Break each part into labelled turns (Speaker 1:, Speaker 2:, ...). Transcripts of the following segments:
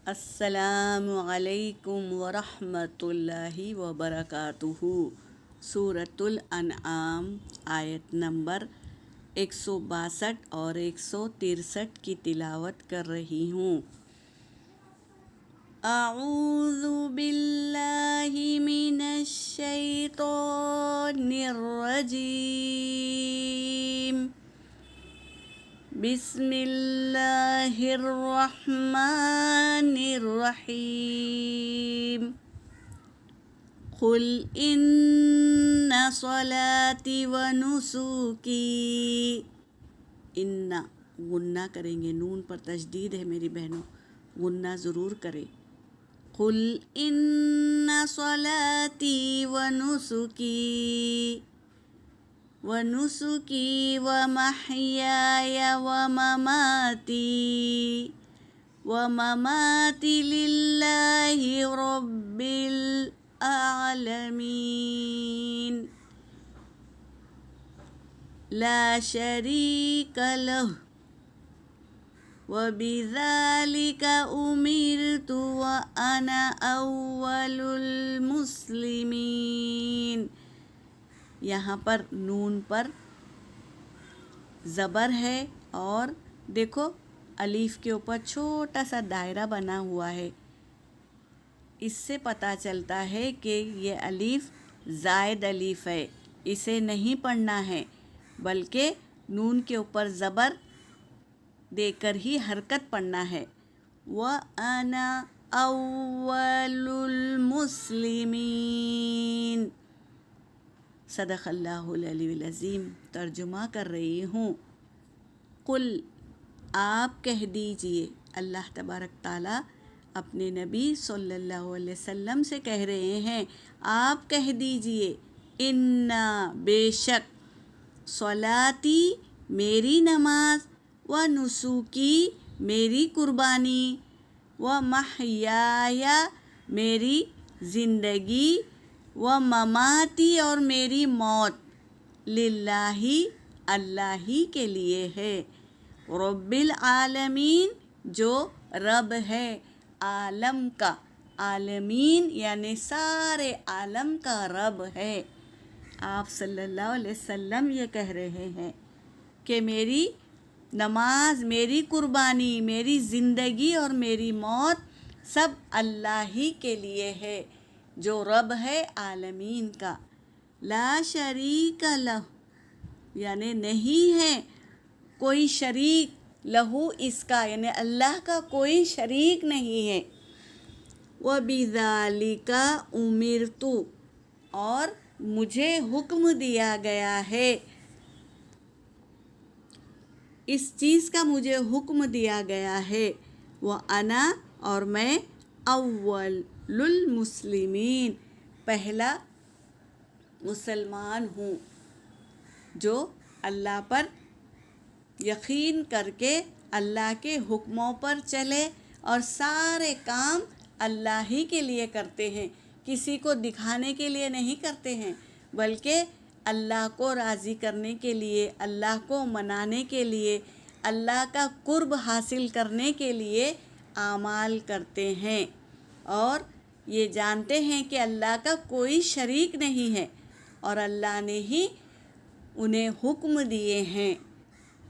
Speaker 1: السلام علیکم ورحمۃ اللہ وبرکاتہ۔ سورۃ الانعام آیت نمبر 162 اور 163 کی تلاوت کر رہی ہوں۔ اعوذ باللہ من الشیطان الرجیم، بسم اللہ الرحمن الرحیم۔ قل ان صلاتی و نسکی، ان غنہ کریں گے، نون پر تشدید ہے میری بہنوں، غنہ ضرور کرے۔ قل ان صلاتی و نسکی ومحیای ومماتی للہ رب العالمین لا شریک لہ وبذالک امرت وانا اول المسلمین۔ یہاں پر نون پر زبر ہے اور دیکھو الف کے اوپر چھوٹا سا دائرہ بنا ہوا ہے، اس سے پتہ چلتا ہے کہ یہ الف زائد الف ہے، اسے نہیں پڑھنا ہے بلکہ نون کے اوپر زبر دے کر ہی حرکت پڑھنا ہے۔ وَأَنَا أَوَّلُ الْمُسْلِمِينَ۔ صدق اللہ العلی العظیم۔ ترجمہ کر رہی ہوں۔ قل، آپ کہہ دیجئے، اللہ تبارک تعالیٰ اپنے نبی صلی اللہ علیہ وسلم سے کہہ رہے ہیں، آپ کہہ دیجئے، انا بے شک، صلاتی میری نماز، و نسوکی میری قربانی، و محیای میری زندگی، و مماتی اور میری موت، للہ اللہ ہی کے لیے ہے، رب العالمین جو رب ہے عالم کا، عالمین یعنی سارے عالم کا رب ہے۔ آپ صلی اللہ علیہ وسلم یہ کہہ رہے ہیں کہ میری نماز، میری قربانی، میری زندگی اور میری موت سب اللہ ہی کے لیے ہے جو رب ہے عالمین کا۔ لا شریک لہ یعنی نہیں ہے کوئی شریک، لہو اس کا یعنی اللہ کا کوئی شریک نہیں ہے۔ وَبِذَالِكَ أُمِرْتُ اور مجھے حکم دیا گیا ہے، اس چیز کا مجھے حکم دیا گیا ہے، وَأَنَا اور میں، اول المسلمین پہلا مسلمان ہوں جو اللہ پر یقین کر کے اللہ کے حکموں پر چلے اور سارے کام اللہ ہی کے لیے کرتے ہیں، کسی کو دکھانے کے لیے نہیں کرتے ہیں بلکہ اللہ کو راضی کرنے کے لیے، اللہ کو منانے کے لیے، اللہ کا قرب حاصل کرنے کے لیے اعمال کرتے ہیں، اور یہ جانتے ہیں کہ اللہ کا کوئی شریک نہیں ہے اور اللہ نے ہی انہیں حکم دیے ہیں،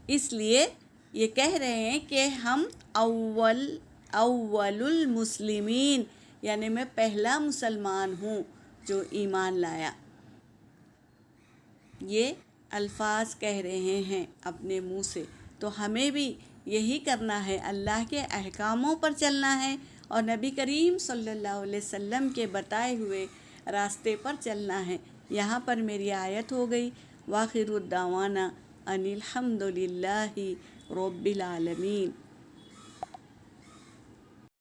Speaker 1: اس لیے یہ کہہ رہے ہیں کہ ہم اول المسلمین یعنی میں پہلا مسلمان ہوں جو ایمان لایا۔ یہ الفاظ کہہ رہے ہیں اپنے منہ سے، تو ہمیں بھی یہی کرنا ہے، اللہ کے احکاموں پر چلنا ہے اور نبی کریم صلی اللہ علیہ وسلم کے بتائے ہوئے راستے پر چلنا ہے۔ یہاں پر میری آیت ہو گئی۔ وآخر الدعوانا ان الحمد للہ رب العالمین۔